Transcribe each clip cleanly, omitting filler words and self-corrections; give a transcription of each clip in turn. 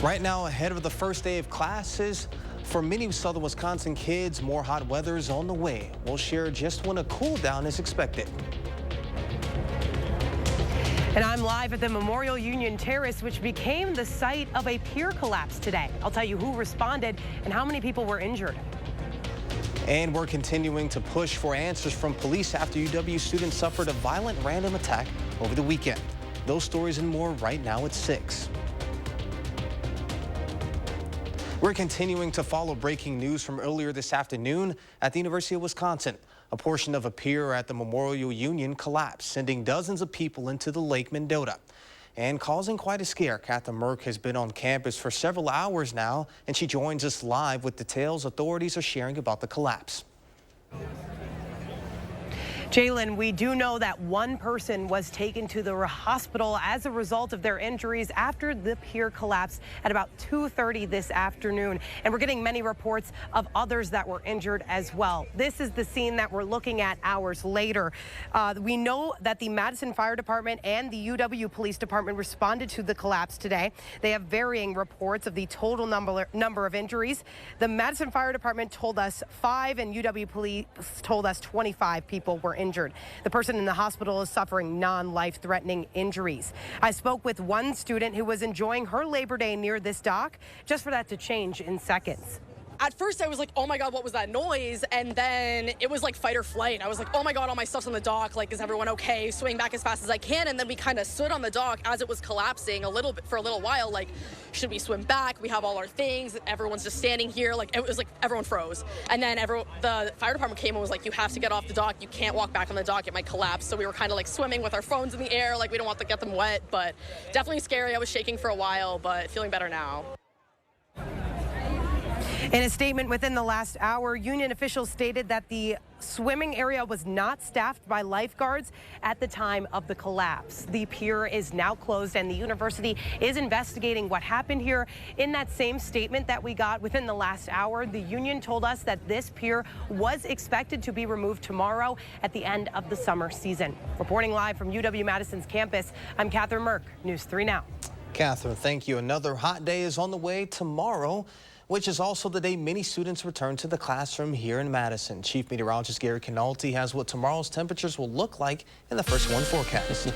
Right now, ahead of the first day of classes, for many southern Wisconsin kids, more hot weather is on the way. We'll share just when a cool down is expected. And I'm live at the Memorial Union Terrace, which became the site of a pier collapse today. I'll tell you who responded and how many people were injured. And we're continuing to push for answers from police after UW students suffered a violent random attack over the weekend. Those stories and more right now at 6. We're continuing to follow breaking news from earlier this afternoon at the University of Wisconsin. A portion of a pier at the Memorial Union collapsed, sending dozens of people into the Lake Mendota and causing quite a scare. Catherine Merck has been on campus for several hours now, and she joins us live with details authorities are sharing about the collapse. Jalen, we do know that one person was taken to the hospital as a result of their injuries after the pier collapsed at about 2:30 this afternoon. And we're getting many reports of others that were injured as well. This is the scene that we're looking at hours later. We know that the Madison Fire Department and the UW Police Department responded to the collapse today. They have varying reports of the total number of injuries. The Madison Fire Department told us 5 and UW Police told us 25 people were injured. The person in the hospital is suffering non-life-threatening injuries. I spoke with one student who was enjoying her Labor Day near this dock, just for that to change in seconds. At first I was like, oh my God, what was that noise? And then it was like fight or flight. I was like, oh my God, all my stuff's on the dock. Like, is everyone okay? Swing back as fast as I can. And then we kind of stood on the dock as it was collapsing for a little while. Like, should we swim back? We have all our things. Everyone's just standing here. Like, it was like everyone froze. And then the fire department came and was like, you have to get off the dock. You can't walk back on the dock. It might collapse. So we were kind of like swimming with our phones in the air. Like, we don't want to get them wet, but definitely scary. I was shaking for a while, but feeling better now. In a statement within the last hour, union officials stated that the swimming area was not staffed by lifeguards at the time of the collapse. The pier is now closed and the university is investigating what happened here. In that same statement that we got within the last hour, the union told us that this pier was expected to be removed tomorrow at the end of the summer season. Reporting live from UW-Madison's campus, I'm Catherine Merck, News 3 Now. Catherine, thank you. Another hot day is on the way tomorrow, which is also the day many students return to the classroom here in Madison. Chief Meteorologist Gary Canalti has what tomorrow's temperatures will look like in the first one forecast.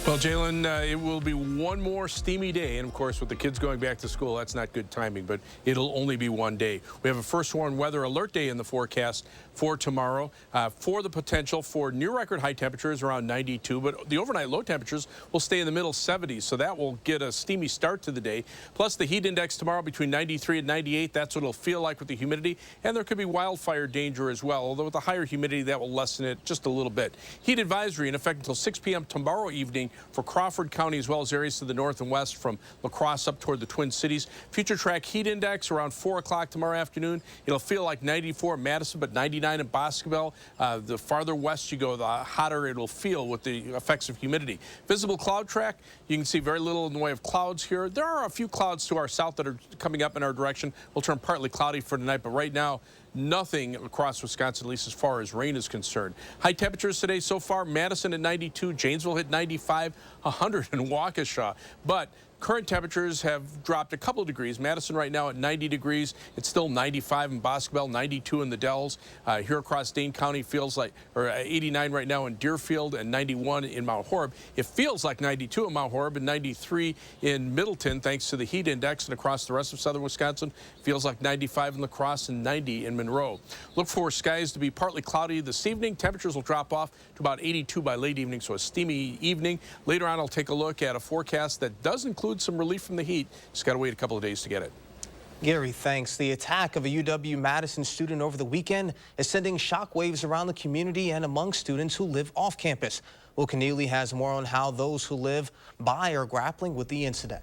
Well, Jalen, it will be one more steamy day. And, of course, with the kids going back to school, that's not good timing, but it'll only be one day. We have a first warn weather alert day in the forecast for tomorrow for the potential for near-record high temperatures around 92, but the overnight low temperatures will stay in the middle 70s, so that will get a steamy start to the day. Plus, the heat index tomorrow between 93 and 98, that's what it'll feel like with the humidity, and there could be wildfire danger as well, although with the higher humidity, that will lessen it just a little bit. Heat advisory in effect until 6 p.m. tomorrow evening for Crawford County as well as areas to the north and west from La Crosse up toward the Twin Cities. Future track heat index around 4 o'clock tomorrow afternoon. It'll feel like 94 in Madison, but 99 in Boscoville. The farther west you go, the hotter it'll feel with the effects of humidity. Visible cloud track, you can see very little in the way of clouds here. There are a few clouds to our south that are coming up in our direction. We'll turn partly cloudy for tonight, but right now, nothing across Wisconsin, at least as far as rain is concerned. High temperatures today so far, Madison at 92, Janesville hit 95, 100 in Waukesha. But current temperatures have dropped a couple of degrees. Madison right now at 90 degrees. It's still 95 in Boscoville, 92 in the Dells. Here across Dane County feels like, or 89 right now in Deerfield and 91 in Mount Horeb. It feels like 92 in Mount Horeb and 93 in Middleton thanks to the heat index, and across the rest of southern Wisconsin feels like 95 in La Crosse and 90 in Monroe. Look for skies to be partly cloudy this evening. Temperatures will drop off to about 82 by late evening, so a steamy evening. Later on, I'll take a look at a forecast that does include some relief from the heat. Just got to wait a couple of days to get it. Gary, thanks. The attack of a UW-Madison student over the weekend is sending shockwaves around the community and among students who live off campus. Will Keneally has more on how those who live by are grappling with the incident.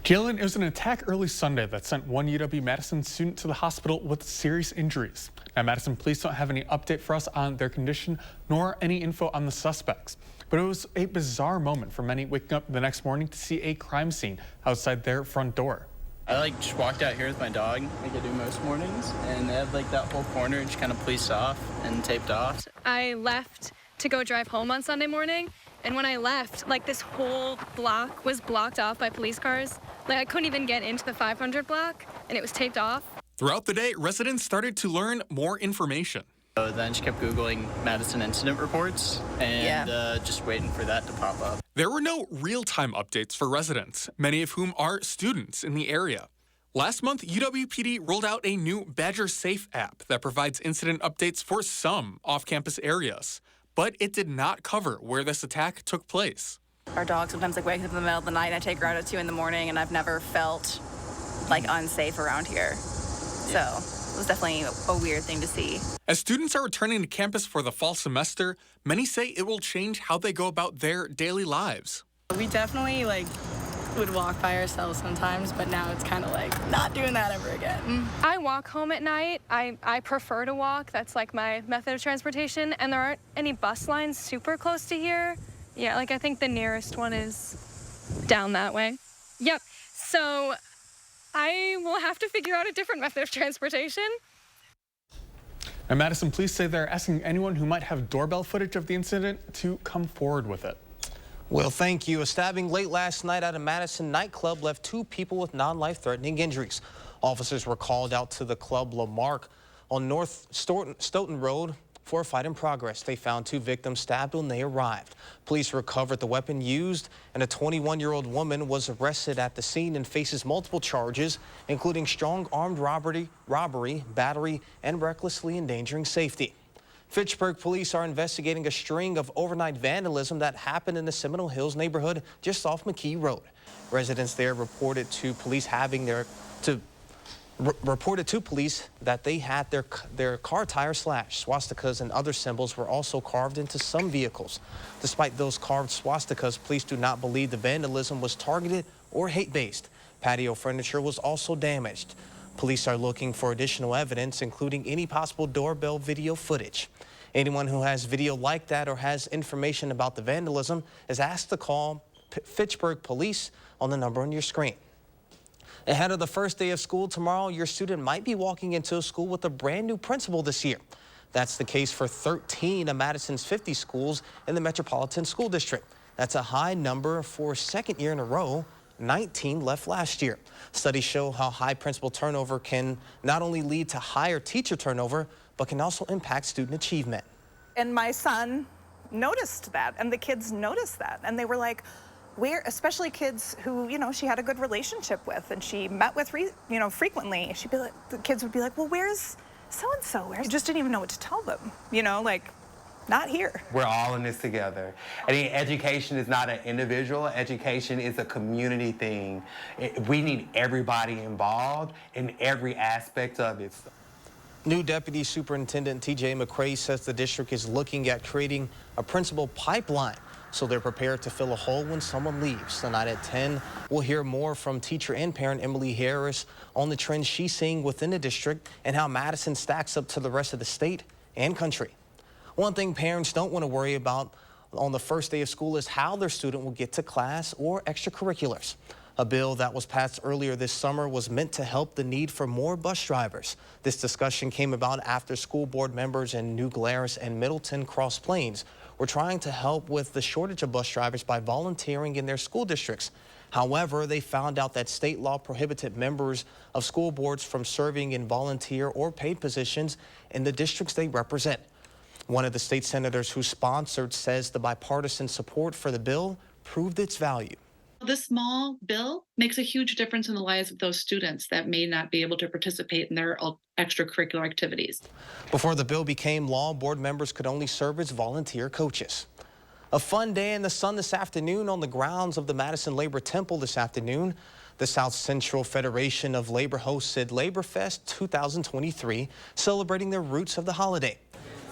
Jalen, it was an attack early Sunday that sent one UW-Madison student to the hospital with serious injuries. Now, Madison police don't have any update for us on their condition, nor any info on the suspects. But it was a bizarre moment for many waking up the next morning to see a crime scene outside their front door. I just walked out here with my dog, like I do most mornings, and they had that whole corner just kind of policed off and taped off. I left to go drive home on Sunday morning, And when I left, like, this whole block was blocked off by police cars. Like, I couldn't even get into the 500 block, and it was taped off. Throughout the day, residents started to learn more information. So then she kept Googling Madison incident reports and just waiting for that to pop up. There were no real-time updates for residents, many of whom are students in the area. Last month, UWPD rolled out a new Badger Safe app that provides incident updates for some off-campus areas, but it did not cover where this attack took place. Our dog sometimes wakes up in the middle of the night, and I take her out at 2 in the morning, and I've never felt unsafe around here. So it was definitely a weird thing to see. As students are returning to campus for the fall semester, many say it will change how they go about their daily lives. We definitely would walk by ourselves sometimes, but now it's kind of not doing that ever again. I walk home at night. I prefer to walk. That's like my method of transportation. And there aren't any bus lines super close to here. Yeah, I think the nearest one is down that way. Yep. So I will have to figure out a different method of transportation. And Madison police say they're asking anyone who might have doorbell footage of the incident to come forward with it. Well, thank you. A stabbing late last night at a Madison nightclub left 2 people with non-life-threatening injuries. Officers were called out to the Club Lamarck on North Stoughton Road for a fight in progress. They found 2 victims stabbed when they arrived. Police recovered the weapon used, and a 21-year-old woman was arrested at the scene and faces multiple charges, including strong armed robbery, battery, and recklessly endangering safety. Fitchburg police are investigating a string of overnight vandalism that happened in the Seminole Hills neighborhood just off McKee Road. Residents there reported to police that they had their car tire slashed. Swastikas and other symbols were also carved into some vehicles. Despite those carved swastikas, police do not believe the vandalism was targeted or hate-based. Patio furniture was also damaged. Police are looking for additional evidence, including any possible doorbell video footage. Anyone who has video like that or has information about the vandalism is asked to call Fitchburg Police on the number on your screen. Ahead of the first day of school tomorrow, your student might be walking into a school with a brand new principal this year. That's the case for 13 of Madison's 50 schools in the Metropolitan School District. That's a high number for a second year in a row. 19 left last year. Studies show how high principal turnover can not only lead to higher teacher turnover, but can also impact student achievement. And my son noticed that, and the kids noticed that, and they were like, where, especially kids who, she had a good relationship with and she met with, frequently. She'd be like, the kids would be like, well, where's so-and-so? You just didn't even know what to tell them, not here. We're all in this together. I think education is not an individual. Education is a community thing. We need everybody involved in every aspect of it. New Deputy Superintendent T.J. McCrae says the district is looking at creating a principal pipeline so they're prepared to fill a hole when someone leaves. Tonight at 10, we'll hear more from teacher and parent Emily Harris on the trends she's seeing within the district and how Madison stacks up to the rest of the state and country. One thing parents don't want to worry about on the first day of school is how their student will get to class or extracurriculars. A bill that was passed earlier this summer was meant to help the need for more bus drivers. This discussion came about after school board members in New Glarus and Middleton Cross Plains were trying to help with the shortage of bus drivers by volunteering in their school districts. However, they found out that state law prohibited members of school boards from serving in volunteer or paid positions in the districts they represent. One of the state senators who sponsored says the bipartisan support for the bill proved its value. This small bill makes a huge difference in the lives of those students that may not be able to participate in their extracurricular activities. Before the bill became law, board members could only serve as volunteer coaches. A fun day in the sun this afternoon on the grounds of the Madison Labor Temple this afternoon. The South Central Federation of Labor hosted Labor Fest 2023, celebrating the roots of the holiday.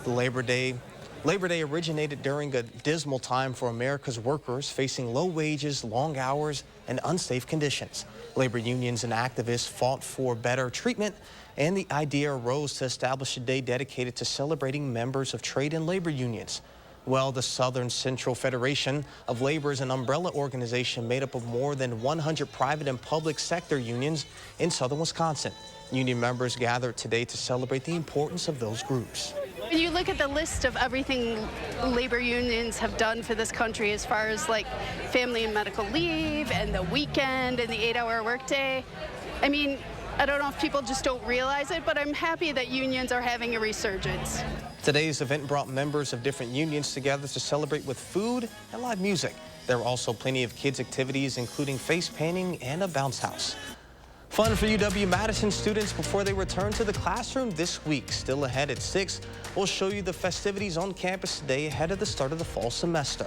The Labor Day originated during a dismal time for America's workers facing low wages, long hours, and unsafe conditions. Labor unions and activists fought for better treatment, and the idea arose to establish a day dedicated to celebrating members of trade and labor unions. Well, the Southern Central Federation of Labor is an umbrella organization made up of more than 100 private and public sector unions in southern Wisconsin. Union members gathered today to celebrate the importance of those groups. When you look at the list of everything labor unions have done for this country as far as like family and medical leave and the weekend and the 8-hour workday, I mean, I don't know if people just don't realize it, but I'm happy that unions are having a resurgence. Today's event brought members of different unions together to celebrate with food and live music. There were also plenty of kids' activities, including face painting and a bounce house. Fun for UW-Madison students before they return to the classroom this week. Still ahead at 6, we'll show you the festivities on campus today ahead of the start of the fall semester.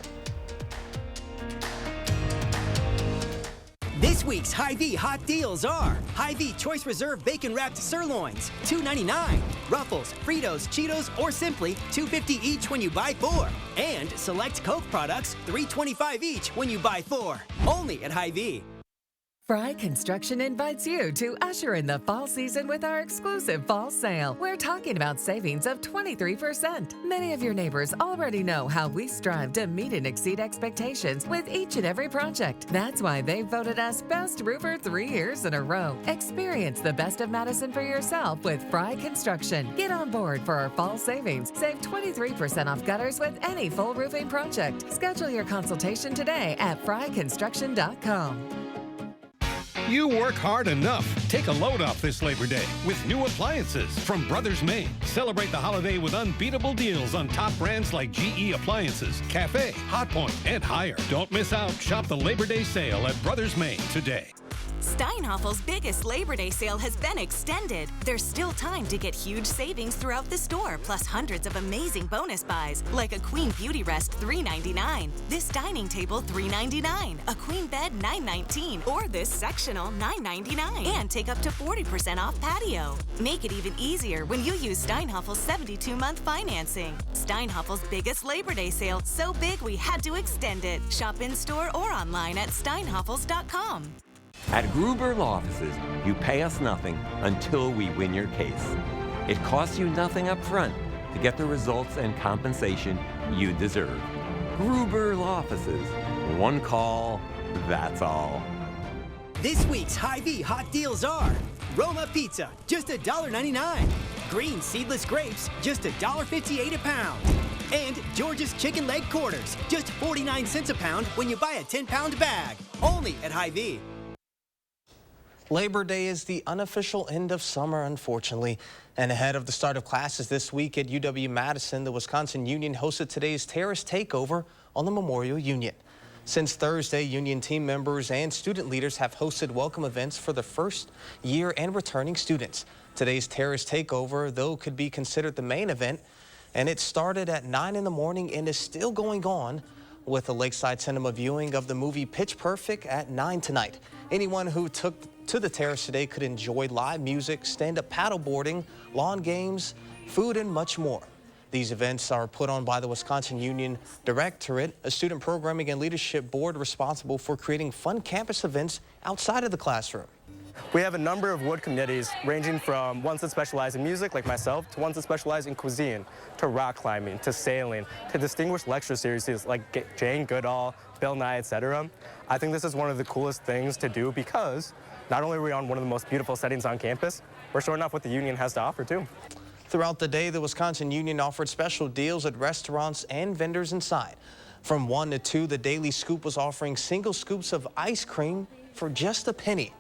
This week's Hy-Vee hot deals are Hy-Vee Choice Reserve Bacon Wrapped Sirloins, $2.99. Ruffles, Fritos, Cheetos, or simply $2.50 each when you buy 4. And select Coke products, $3.25 each when you buy 4. Only at Hy-Vee. Fry Construction invites you to usher in the fall season with our exclusive fall sale. We're talking about savings of 23%. Many of your neighbors already know how we strive to meet and exceed expectations with each and every project. That's why they voted us Best Roofer 3 years in a row. Experience the best of Madison for yourself with Fry Construction. Get on board for our fall savings. Save 23% off gutters with any full roofing project. Schedule your consultation today at fryconstruction.com. You work hard enough. Take a load off this Labor Day with new appliances from Brothers Maine. Celebrate the holiday with unbeatable deals on top brands like GE Appliances, Cafe, Hotpoint, and Haier. Don't miss out. Shop the Labor Day sale at Brothers Maine today. Steinhoffel's biggest Labor Day sale has been extended. There's still time to get huge savings throughout the store, plus hundreds of amazing bonus buys, like a Queen Beauty Rest $3.99, this dining table $3.99, a queen bed $9.19, or this sectional $9.99, and take up to 40% off patio. Make it even easier when you use Steinhoffel's 72-month financing. Steinhoffel's biggest Labor Day sale, so big we had to extend it. Shop in-store or online at steinhoffels.com. At Gruber Law Offices, you pay us nothing until we win your case. It costs you nothing up front to get the results and compensation you deserve. Gruber Law Offices. One call, that's all. This week's Hy-Vee hot deals are Roma Pizza, just $1.99. Green seedless grapes, just $1.58 a pound. And George's Chicken Leg Quarters, just 49 cents a pound when you buy a 10-pound bag. Only at Hy-Vee. Labor Day is the unofficial end of summer, unfortunately. And ahead of the start of classes this week at UW-Madison, the Wisconsin Union hosted today's terrace takeover on the Memorial Union. Since Thursday, union team members and student leaders have hosted welcome events for the first year and returning students. Today's terrace takeover, though, could be considered the main event, and it started at 9 in the morning and is still going on with a lakeside cinema viewing of the movie Pitch Perfect at 9 tonight. Anyone who took to the terrace today could enjoy live music, stand-up paddleboarding, lawn games, food, and much more. These events are put on by the Wisconsin Union Directorate, a student programming and leadership board responsible for creating fun campus events outside of the classroom. We have a number of wood committees ranging from ones that specialize in music, like myself, to ones that specialize in cuisine, to rock climbing, to sailing, to distinguished lecture series like Jane Goodall, Bill Nye, etc. I think this is one of the coolest things to do because not only are we on one of the most beautiful settings on campus, we're showing off what the union has to offer too. Throughout the day, the Wisconsin Union offered special deals at restaurants and vendors inside. From 1 to 2, the Daily Scoop was offering single scoops of ice cream for just a penny.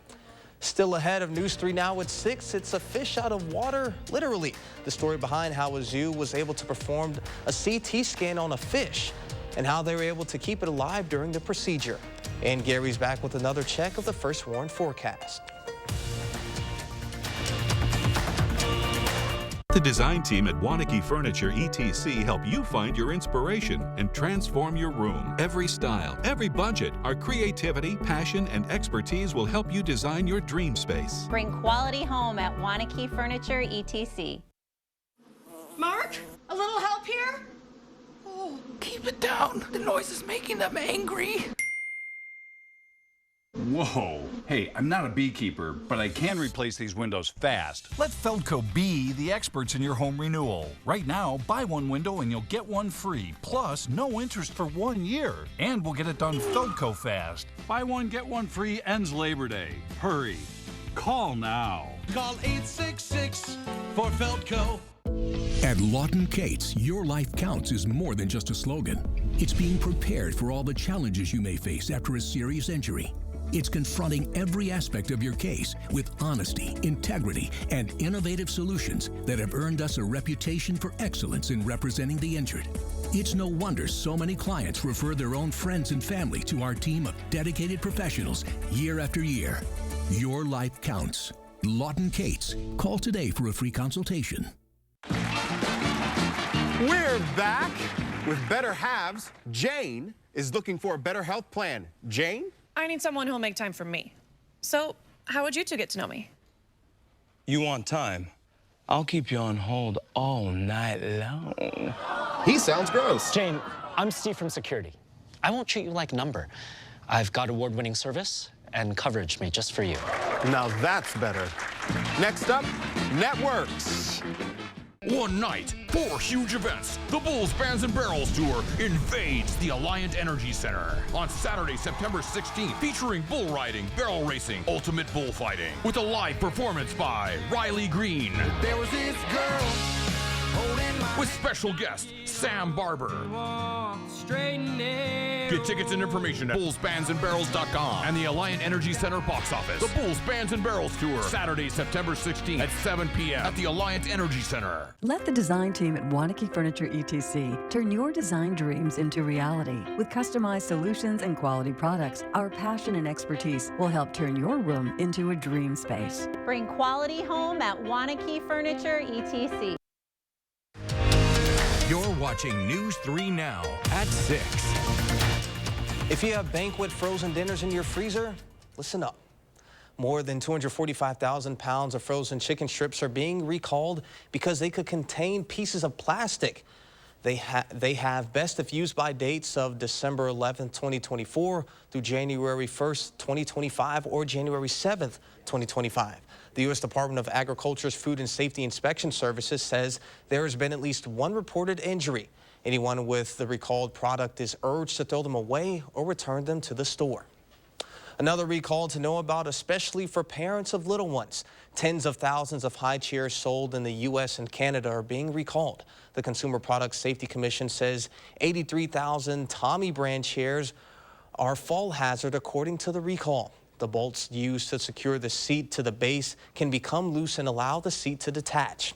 Still ahead of News 3 now at 6, it's a fish out of water, literally. The story behind how a zoo was able to perform a CT scan on a fish and how they were able to keep it alive during the procedure. And Gary's back with another check of the first warn forecast. The design team at Wanakee Furniture ETC help you find your inspiration and transform your room. Every style, every budget, our creativity, passion, and expertise will help you design your dream space. Bring quality home at Wanakee Furniture ETC. Mark, a little help here? Oh, keep it down. The noise is making them angry. Whoa. Hey, I'm not a beekeeper, but I can replace these windows fast. Let Feldco be the experts in your home renewal. Right now, buy one window and you'll get one free. Plus, no interest for 1 year. And we'll get it done Feldco fast. Buy one, get one free ends Labor Day. Hurry. Call now. Call 866 for Feldco. At Lawton Cates, your life counts is more than just a slogan. It's being prepared for all the challenges you may face after a serious injury. It's confronting every aspect of your case with honesty, integrity, and innovative solutions that have earned us a reputation for excellence in representing the injured. It's no wonder so many clients refer their own friends and family to our team of dedicated professionals year after year. Your life counts. Lawton Cates. Call today for a free consultation. We're back with Better Halves. Jane is looking for a better health plan. Jane? I need someone who'll make time for me. So, how would you two get to know me? You want time? I'll keep you on hold all night long. He sounds gross. Jane, I'm Steve from security. I won't treat you like a number. I've got award-winning service and coverage made just for you. Now that's better. Next up, networks. One night, 4 huge events. The Bulls Bands and Barrels Tour invades the Alliant Energy Center on Saturday, September 16th, featuring bull riding, barrel racing, ultimate bullfighting, with a live performance by Riley Green. There was this girl holding my with special guest Sam Barber. Get tickets and information at bullsbandsandbarrels.com and the Alliant Energy Center box office. The Bulls Bands and Barrels Tour, Saturday, September 16th at 7 p.m. at the Alliant Energy Center. Let the design team at Wanakee Furniture ETC turn your design dreams into reality. With customized solutions and quality products, our passion and expertise will help turn your room into a dream space. Bring quality home at Wanakee Furniture ETC. You're watching News 3 Now at 6. If you have banquet frozen dinners in your freezer, listen up. More than 245,000 pounds of frozen chicken strips are being recalled because they could contain pieces of plastic. They have best if used by dates of December 11th, 2024 through January 1st, 2025 or January 7th, 2025. The U.S. Department of Agriculture's Food and Safety Inspection Services says there has been at least one reported injury. Anyone with the recalled product is urged to throw them away or return them to the store. Another recall to know about, especially for parents of little ones. Tens of thousands of high chairs sold in the U.S. and Canada are being recalled. The Consumer Product Safety Commission says 83,000 Tommy brand chairs are fall hazard according to the recall. The bolts used to secure the seat to the base can become loose and allow the seat to detach.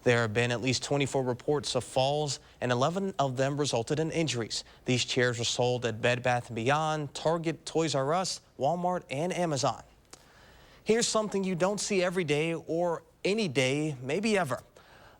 There have been at least 24 reports of falls, and 11 of them resulted in injuries. These chairs were sold at Bed Bath & Beyond, Target, Toys R Us, Walmart, and Amazon. Here's something you don't see every day or any day, maybe ever.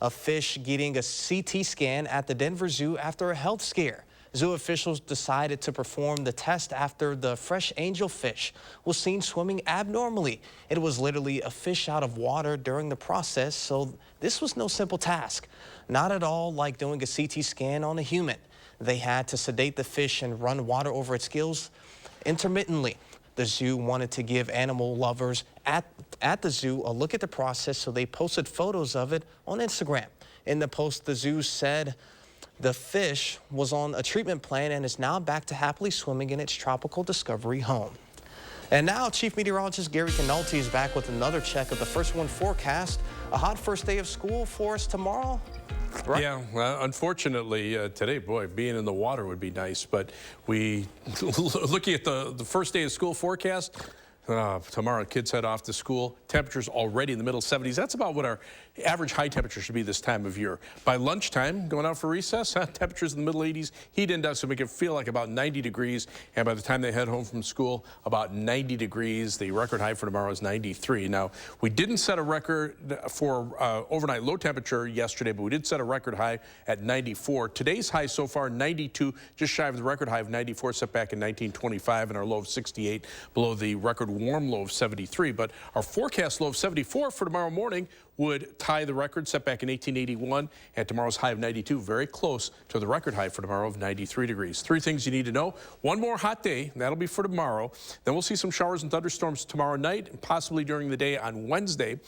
A fish getting a CT scan at the Denver Zoo after a health scare. Zoo officials decided to perform the test after the fresh angelfish was seen swimming abnormally. It was literally a fish out of water during the process, so this was no simple task. Not at all like doing a CT scan on a human. They had to sedate the fish and run water over its gills intermittently. The zoo wanted to give animal lovers at the zoo a look at the process, so they posted photos of it on Instagram. In the post, the zoo said the fish was on a treatment plan and is now back to happily swimming in its tropical discovery home. And now Chief Meteorologist Gary Canolti is back with another check of the First One forecast. A hot first day of school for us tomorrow. Right? Yeah, well, unfortunately, today, boy, being in the water would be nice. But we, looking at the first day of school forecast, tomorrow kids head off to school. Temperatures already in the middle 70s. That's about what our average high temperature should be this time of year. By lunchtime, going out for recess, temperatures in the middle 80s. Heat index will make it feel like about 90 degrees. And by the time they head home from school, about 90 degrees. The record high for tomorrow is 93. Now, we didn't set a record for overnight low temperature yesterday, but we did set a record high at 94. Today's high so far, 92, just shy of the record high of 94 set back in 1925, and our low of 68 below the record warm low of 73. But our forecast low of 74 for tomorrow morning would tie the record set back in 1881, and tomorrow's high of 92, very close to the record high for tomorrow of 93 degrees. 3 things you need to know. One more hot day, that'll be for tomorrow. Then we'll see some showers and thunderstorms tomorrow night and possibly during the day on Wednesday.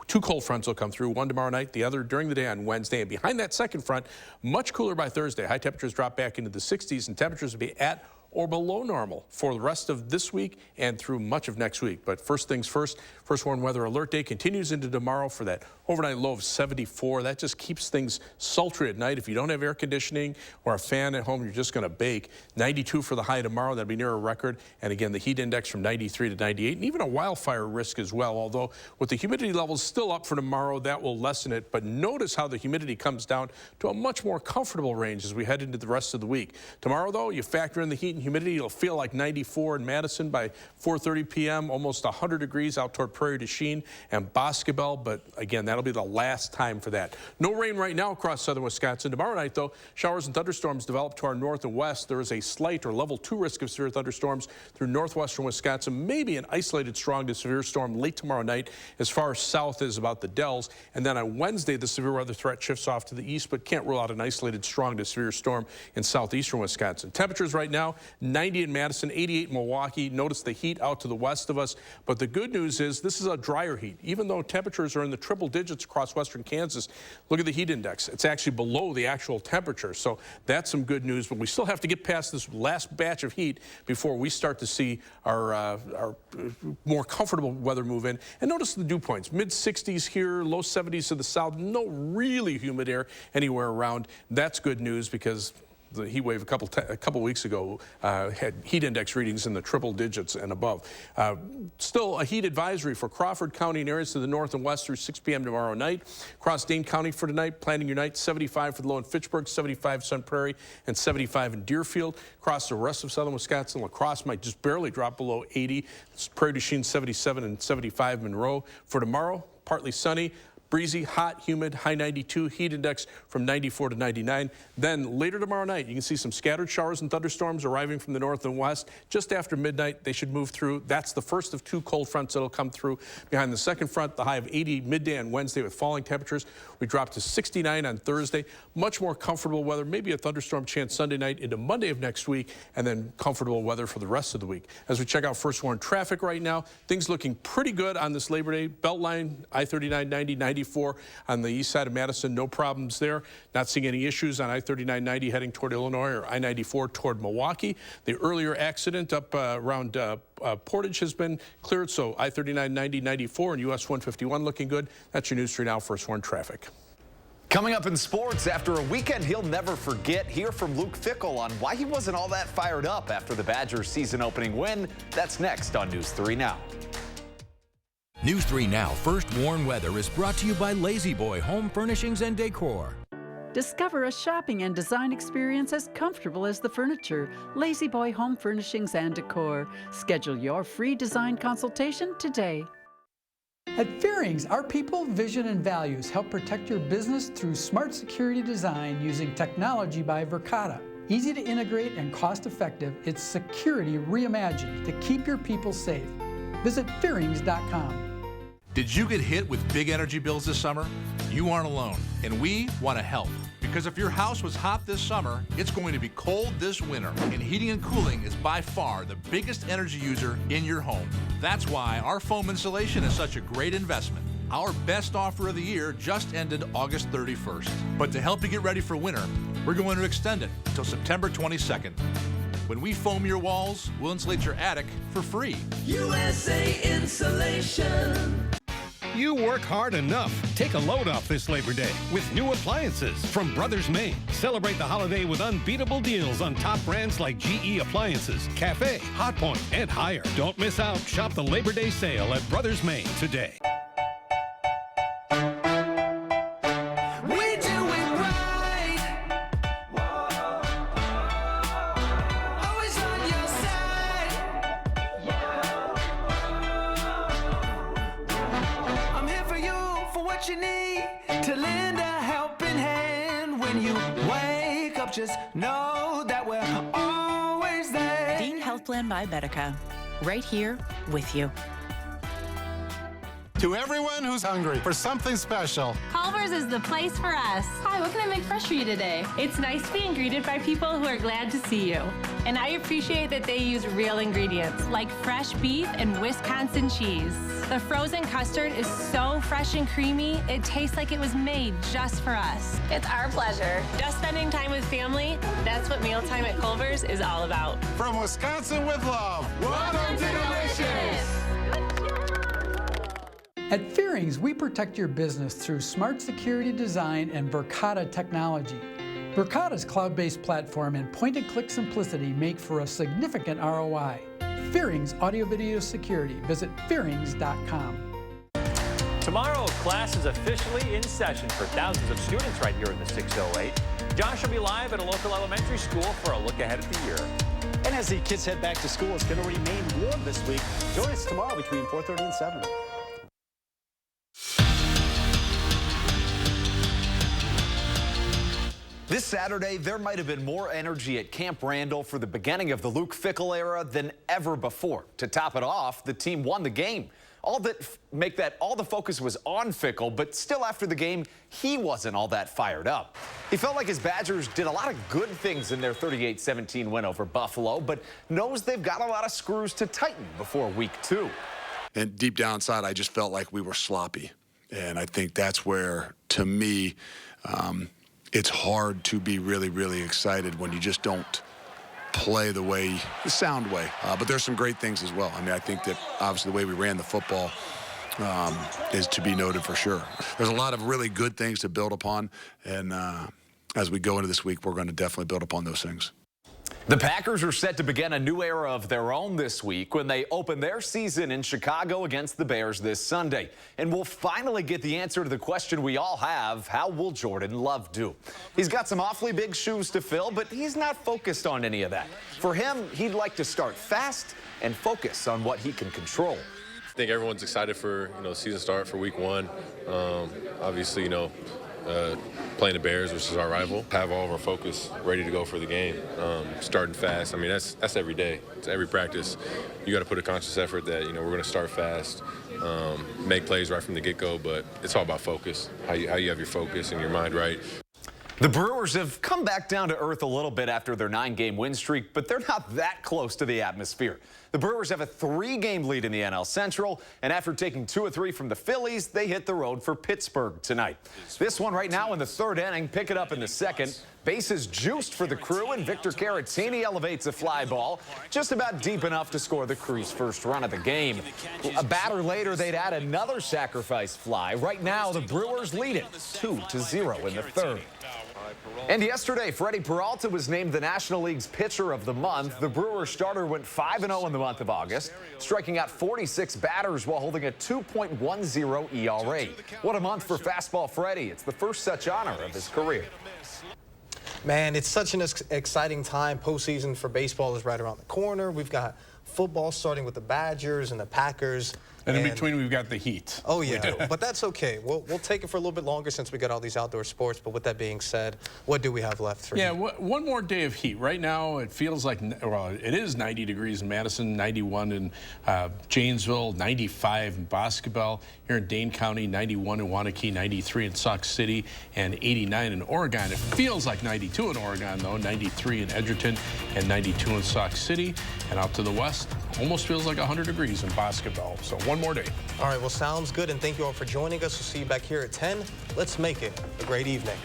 2 cold fronts will come through, one tomorrow night, the other during the day on Wednesday. And behind that second front, much cooler by Thursday. High temperatures drop back into the 60s, and temperatures will be at or below normal for the rest of this week and through much of next week. But first things first, first warn weather alert day continues into tomorrow for that overnight low of 74. That just keeps things sultry at night. If you don't have air conditioning or a fan at home, you're just going to bake. 92 for the high tomorrow. That'll be near a record. And again, the heat index from 93 to 98, and even a wildfire risk as well. Although with the humidity levels still up for tomorrow, that will lessen it. But notice how the humidity comes down to a much more comfortable range as we head into the rest of the week. Tomorrow, though, you factor in the heat and humidity, it'll feel like 94 in Madison by 4:30 p.m., almost 100 degrees out toward Prairie du Chien and Boscobel. But again, that'll be the last time for that. No rain right now across southern Wisconsin. Tomorrow night, though, showers and thunderstorms develop to our north and west. There is a slight or level 2 risk of severe thunderstorms through northwestern Wisconsin, maybe an isolated strong to severe storm late tomorrow night as far south as about the Dells. And then on Wednesday, the severe weather threat shifts off to the east, but can't rule out an isolated strong to severe storm in southeastern Wisconsin. Temperatures right now, 90 in Madison, 88 in Milwaukee. Notice the heat out to the west of us. But the good news is this is a drier heat. Even though temperatures are in the triple digits across western Kansas, look at the heat index. It's actually below the actual temperature. So that's some good news. But we still have to get past this last batch of heat before we start to see our more comfortable weather move in. And notice the dew points, mid-60s here, low 70s to the south, no really humid air anywhere around. That's good news because the heat wave a couple weeks ago had heat index readings in the triple digits and above. Still a heat advisory for Crawford County and areas to the north and west through 6 p.m. tomorrow night. Across Dane County for tonight, planning your night, 75 for the low in Fitchburg, 75 Sun Prairie, and 75 in Deerfield. Across the rest of southern Wisconsin, La Crosse might just barely drop below 80. Prairie du Chien, 77 and 75 Monroe. For tomorrow, partly sunny. Breezy, hot, humid, high 92, heat index from 94 to 99. Then later tomorrow night, you can see some scattered showers and thunderstorms arriving from the north and west. Just after midnight, they should move through. That's the first of 2 cold fronts that'll come through. Behind the second front, the high of 80 midday on Wednesday with falling temperatures. We drop to 69 on Thursday. Much more comfortable weather, maybe a thunderstorm chance Sunday night into Monday of next week, and then comfortable weather for the rest of the week. As we check out first warn traffic right now, things looking pretty good on this Labor Day. Beltline, I-39, 90, 94 on the east side of Madison, no problems there. Not seeing any issues on I-39, 90 heading toward Illinois or I-94 toward Milwaukee. The earlier accident up around Portage has been cleared, so I-39, 90, 94 and US 151 looking good. That's your News 3 Now first warn traffic. Coming up in sports, after a weekend he'll never forget, hear from Luke Fickell on why he wasn't all that fired up after the Badgers' season-opening win. That's next on News 3 Now. News 3 Now First Warn Weather is brought to you by Lazy Boy Home Furnishings and Decor. Discover a shopping and design experience as comfortable as the furniture. Lazy Boy Home Furnishings and Decor. Schedule your free design consultation today. At Fearings, our people, vision, and values help protect your business through smart security design using technology by Verkada. Easy to integrate and cost-effective, it's security reimagined to keep your people safe. Visit Fearings.com. Did you get hit with big energy bills this summer? You aren't alone, and we want to help. Because if your house was hot this summer, it's going to be cold this winter, and heating and cooling is by far the biggest energy user in your home. That's why our foam insulation is such a great investment. Our best offer of the year just ended August 31st. But to help you get ready for winter, we're going to extend it until September 22nd. When we foam your walls, we'll insulate your attic for free. USA Insulation. You work hard enough. Take a load off this Labor Day with new appliances from Brothers Maine. Celebrate the holiday with unbeatable deals on top brands like GE Appliances, Cafe, Hotpoint, and Haier. Don't miss out. Shop the Labor Day sale at Brothers Maine today. Just know that we're always there. Dean Health Plan by Medica. Right here with you. To everyone who's hungry for something special, Culver's is the place for us. Hi, what can I make fresh for you today? It's nice being greeted by people who are glad to see you. And I appreciate that they use real ingredients like fresh beef and Wisconsin cheese. The frozen custard is so fresh and creamy, it tastes like it was made just for us. It's our pleasure. Just spending time with family, that's what mealtime at Culver's is all about. From Wisconsin with love, welcome to Delicious! At Fearings, we protect your business through smart security design and Verkada technology. Verkada's cloud-based platform and point-and-click simplicity make for a significant ROI. Fearings Audio-Video Security. Visit fearings.com. Tomorrow, class is officially in session for thousands of students right here in the 608. Josh will be live at a local elementary school for a look ahead at the year. And as the kids head back to school, it's going to remain warm this week. Join us tomorrow between 4:30 and 7. This Saturday, there might have been more energy at Camp Randall for the beginning of the Luke Fickell era than ever before. To top it off, the team won the game. All the focus was on Fickell, but still after the game, he wasn't all that fired up. He felt like his Badgers did a lot of good things in their 38-17 win over Buffalo, but knows they've got a lot of screws to tighten before week 2. And deep down inside, I just felt like we were sloppy. And I think that's where, to me, it's hard to be really, really excited when you just don't play the sound way. But there's some great things as well. I mean, I think that obviously the way we ran the football is to be noted for sure. There's a lot of really good things to build upon. And as we go into this week, we're going to definitely build upon those things. The Packers are set to begin a new era of their own this week when they open their season in Chicago against the Bears this Sunday. And we'll finally get the answer to the question we all have: how will Jordan Love do? He's got some awfully big shoes to fill, but he's not focused on any of that. For him, he'd like to start fast and focus on what he can control. I think everyone's excited for season start for week 1. Obviously, playing the Bears, which is our rival, have all of our focus ready to go for the game. Starting fast. I mean, that's every day. It's every practice. You got to put a conscious effort that we're going to start fast, make plays right from the get-go. But it's all about focus. How you have your focus and your mind right. The Brewers have come back down to earth a little bit after their 9-game win streak, but they're not that close to the atmosphere. The Brewers have a 3-game lead in the NL Central, and after taking 2 of 3 from the Phillies, they hit the road for Pittsburgh tonight. This one right now in the 3rd inning, pick it up in the 2nd. Bases juiced for the Crew, and Victor Caratini elevates a fly ball, just about deep enough to score the Crew's first run of the game. A batter later, they'd add another sacrifice fly. Right now, the Brewers lead it 2-0 in the 3rd. And yesterday, Freddie Peralta was named the National League's Pitcher of the Month. The Brewers starter went 5-0 in the month of August, striking out 46 batters while holding a 2.10 ERA. What a month for fastball Freddie. It's the first such honor of his career. Man, it's such an exciting time. Postseason for baseball is right around the corner. We've got football starting with the Badgers and the Packers. And in between, we've got the Heat. Oh, yeah, but that's okay. We'll take it for a little bit longer since we got all these outdoor sports. But with that being said, what do we have left for Yeah, one more day of heat. Right now, it feels like, well, it is 90 degrees in Madison, 91 in Janesville, 95 in Boscobel. Here in Dane County, 91 in Waunakee, 93 in Sauk City, and 89 in Oregon. It feels like 92 in Oregon, though, 93 in Edgerton, and 92 in Sauk City. And out to the west, almost feels like 100 degrees in Boscobel. So one more day. All right, well, sounds good, and thank you all for joining us. We'll see you back here at 10. Let's make it a great evening.